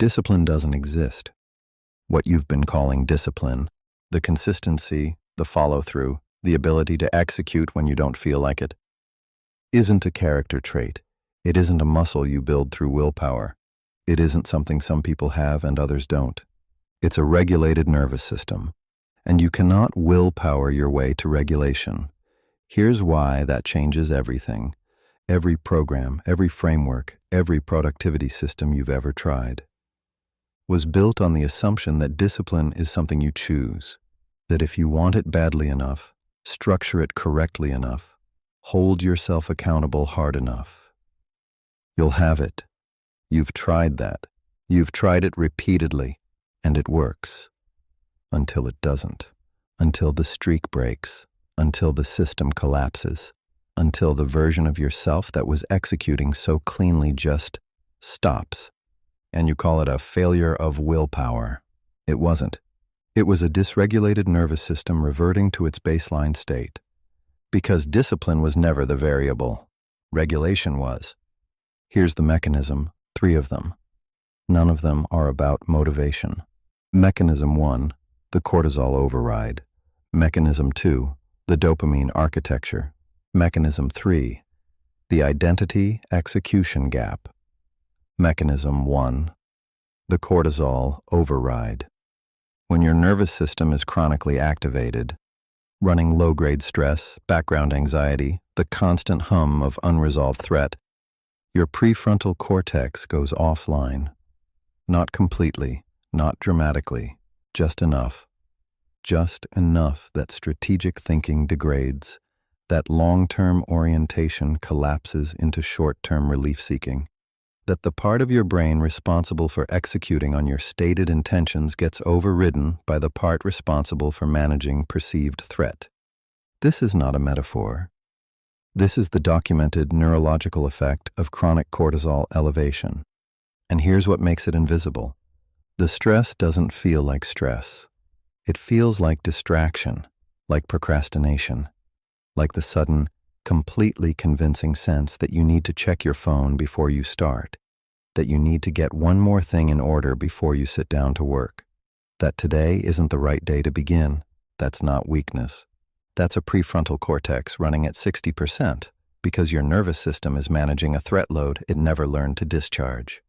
Discipline doesn't exist. What you've been calling discipline, the consistency, the follow-through, the ability to execute when you don't feel like it, isn't a character trait. It isn't a muscle you build through willpower. It isn't something some people have and others don't. It's a regulated nervous system, and you cannot willpower your way to regulation. Here's why that changes everything. Every program, every framework, every productivity system you've ever tried was built on the assumption that discipline is something you choose, that if you want it badly enough, structure it correctly enough, hold yourself accountable hard enough, you'll have it. You've tried that. You've tried it repeatedly, and it works. Until it doesn't. Until the streak breaks. Until the system collapses. Until the version of yourself that was executing so cleanly just stops. And you call it a failure of willpower. It wasn't. It was a dysregulated nervous system reverting to its baseline state. Because discipline was never the variable. Regulation was. Here's the mechanism, 3 of them. None of them are about motivation. Mechanism 1, the cortisol override. Mechanism 2, the dopamine architecture. Mechanism 3, the identity execution gap. Mechanism 1, the cortisol override. When your nervous system is chronically activated, running low-grade stress, background anxiety, the constant hum of unresolved threat, your prefrontal cortex goes offline. Not completely, not dramatically, just enough. Just enough that strategic thinking degrades, that long-term orientation collapses into short-term relief-seeking, that the part of your brain responsible for executing on your stated intentions gets overridden by the part responsible for managing perceived threat. This is not a metaphor. This is the documented neurological effect of chronic cortisol elevation. And here's what makes it invisible. The stress doesn't feel like stress. It feels like distraction, like procrastination, like the sudden, completely convincing sense that you need to check your phone before you start, that you need to get one more thing in order before you sit down to work, that today isn't the right day to begin. That's not weakness. That's a prefrontal cortex running at 60% because your nervous system is managing a threat load it never learned to discharge.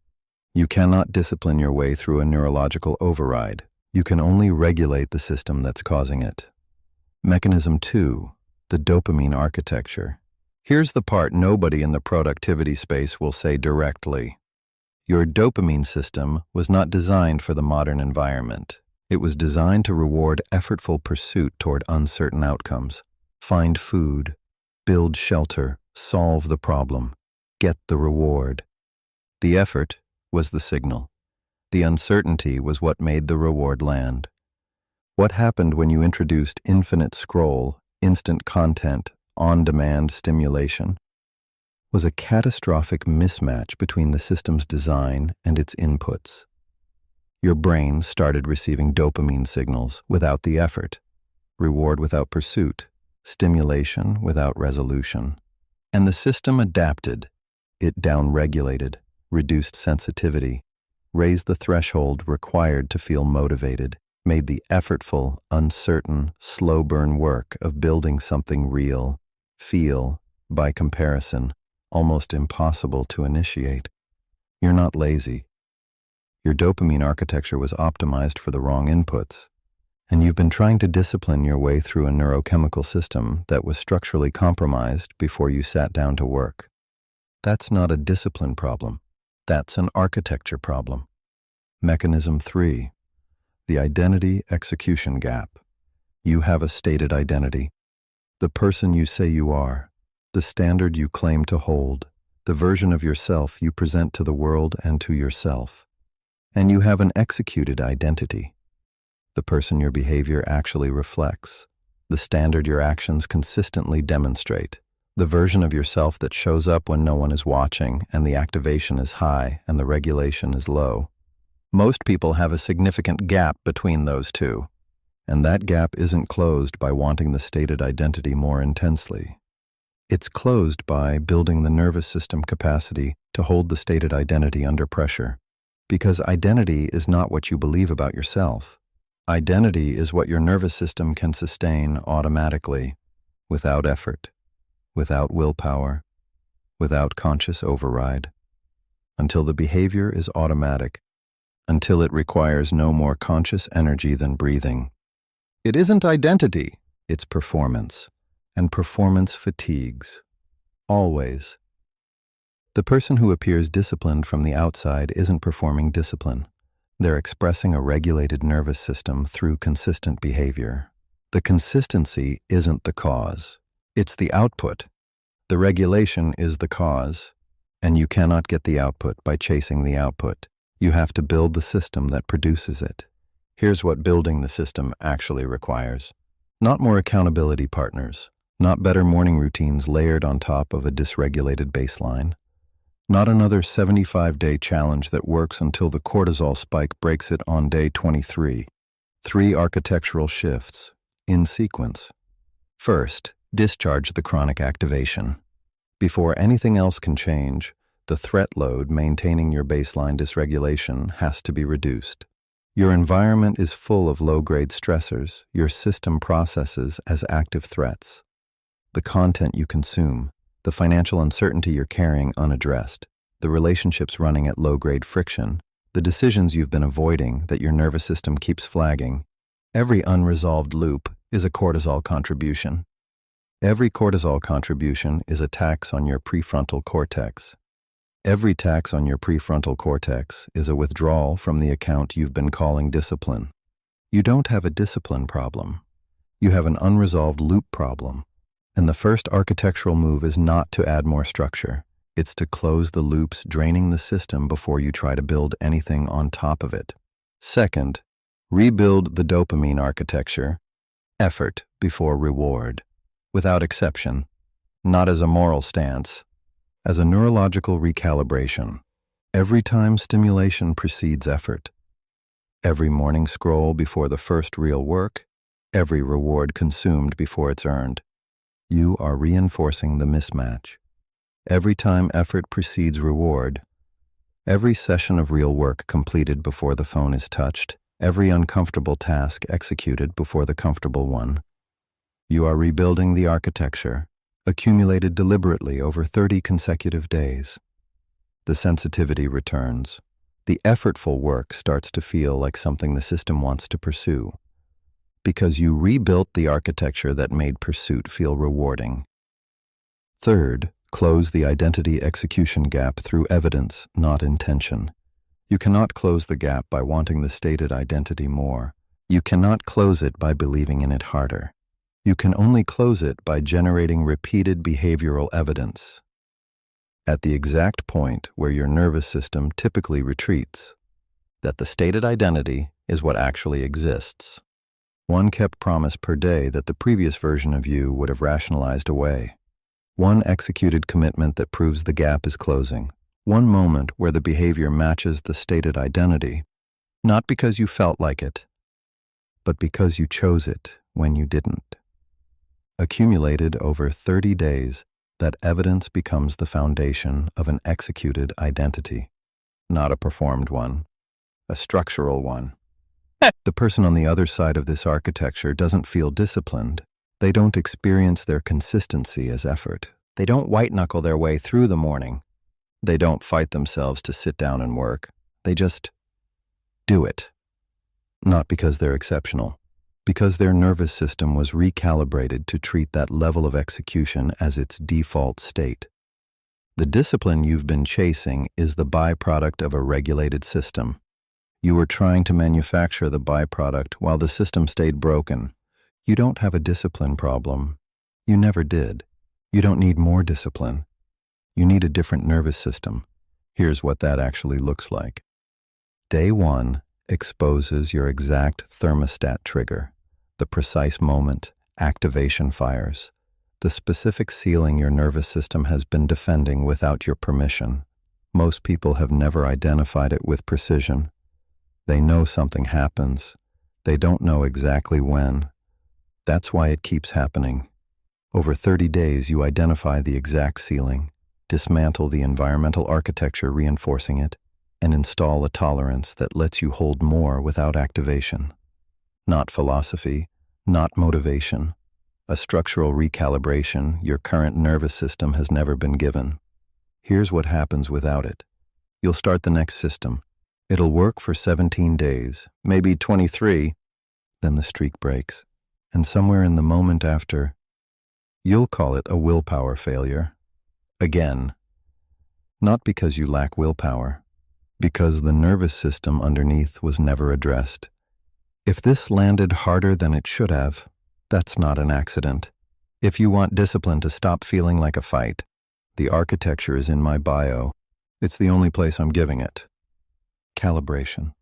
You cannot discipline your way through a neurological override. You can only regulate the system that's causing it. Mechanism 2, the dopamine architecture. Here's the part nobody in the productivity space will say directly. Your dopamine system was not designed for the modern environment. It was designed to reward effortful pursuit toward uncertain outcomes. Find food, build shelter, solve the problem, get the reward. The effort was the signal. The uncertainty was what made the reward land. What happened when you introduced infinite scroll, instant content, on-demand stimulation? Was a catastrophic mismatch between the system's design and its inputs. Your brain started receiving dopamine signals without the effort, reward without pursuit, stimulation without resolution. And the system adapted. It downregulated, reduced sensitivity, raised the threshold required to feel motivated, made the effortful, uncertain, slow-burn work of building something real, feel, by comparison, almost impossible to initiate. You're not lazy. Your dopamine architecture was optimized for the wrong inputs, and you've been trying to discipline your way through a neurochemical system that was structurally compromised before you sat down to work. That's not a discipline problem. That's an architecture problem. Mechanism 3, the identity execution gap. You have a stated identity, the person you say you are, the standard you claim to hold, the version of yourself you present to the world and to yourself. And you have an executed identity, the person your behavior actually reflects, the standard your actions consistently demonstrate, the version of yourself that shows up when no one is watching and the activation is high and the regulation is low. Most people have a significant gap between those two, and that gap isn't closed by wanting the stated identity more intensely. It's closed by building the nervous system capacity to hold the stated identity under pressure, Because identity is not what you believe about yourself. Identity is what your nervous system can sustain automatically, without effort, without willpower, without conscious override, until the behavior is automatic, until it requires no more conscious energy than breathing. It isn't identity, it's performance, and performance fatigues. Always. The person who appears disciplined from the outside isn't performing discipline. They're expressing a regulated nervous system through consistent behavior. The consistency isn't the cause. It's the output. The regulation is the cause, and you cannot get the output by chasing the output. You have to build the system that produces it. Here's what building the system actually requires. Not more accountability partners, not better morning routines layered on top of a dysregulated baseline, not another 75-day challenge that works until the cortisol spike breaks it on day 23. 3 architectural shifts, in sequence. First, discharge the chronic activation. Before anything else can change, the threat load maintaining your baseline dysregulation has to be reduced. Your environment is full of low-grade stressors your system processes as active threats. The content you consume, the financial uncertainty you're carrying unaddressed, the relationships running at low-grade friction, the decisions you've been avoiding that your nervous system keeps flagging. Every unresolved loop is a cortisol contribution. Every cortisol contribution is a tax on your prefrontal cortex. Every tax on your prefrontal cortex is a withdrawal from the account you've been calling discipline. You don't have a discipline problem. You have an unresolved loop problem. And the first architectural move is not to add more structure. It's to close the loops draining the system before you try to build anything on top of it. Second, rebuild the dopamine architecture. Effort before reward. Without exception. Not as a moral stance. As a neurological recalibration. Every time stimulation precedes effort. Every morning scroll before the first real work. Every reward consumed before it's earned. You are reinforcing the mismatch. Every time effort precedes reward, every session of real work completed before the phone is touched, every uncomfortable task executed before the comfortable one, you are rebuilding the architecture, accumulated deliberately over 30 consecutive days. The sensitivity returns. The effortful work starts to feel like something the system wants to pursue. Because you rebuilt the architecture that made pursuit feel rewarding. Third, close the identity execution gap through evidence, not intention. You cannot close the gap by wanting the stated identity more. You cannot close it by believing in it harder. You can only close it by generating repeated behavioral evidence. At the exact point where your nervous system typically retreats, that the stated identity is what actually exists. One kept promise per day that the previous version of you would have rationalized away. One executed commitment that proves the gap is closing. One moment where the behavior matches the stated identity, not because you felt like it, but because you chose it when you didn't. Accumulated over 30 days, that evidence becomes the foundation of an executed identity, not a performed one, a structural one. The person on the other side of this architecture doesn't feel disciplined. They don't experience their consistency as effort. They don't white-knuckle their way through the morning. They don't fight themselves to sit down and work. They just do it. Not because they're exceptional, because their nervous system was recalibrated to treat that level of execution as its default state. The discipline you've been chasing is the byproduct of a regulated system. You were trying to manufacture the byproduct while the system stayed broken. You don't have a discipline problem. You never did. You don't need more discipline. You need a different nervous system. Here's what that actually looks like. Day 1 exposes your exact thermostat trigger, the precise moment activation fires, the specific ceiling your nervous system has been defending without your permission. Most people have never identified it with precision. They know something happens. They don't know exactly when. That's why it keeps happening. Over 30 days, you identify the exact ceiling, dismantle the environmental architecture reinforcing it, and install a tolerance that lets you hold more without activation. Not philosophy, not motivation. A structural recalibration your current nervous system has never been given. Here's what happens without it. You'll start the next system. It'll work for 17 days, maybe 23, then the streak breaks. And somewhere in the moment after, you'll call it a willpower failure. Again. Not because you lack willpower, because the nervous system underneath was never addressed. If this landed harder than it should have, that's not an accident. If you want discipline to stop feeling like a fight, the architecture is in my bio. It's the only place I'm giving it. Calibration.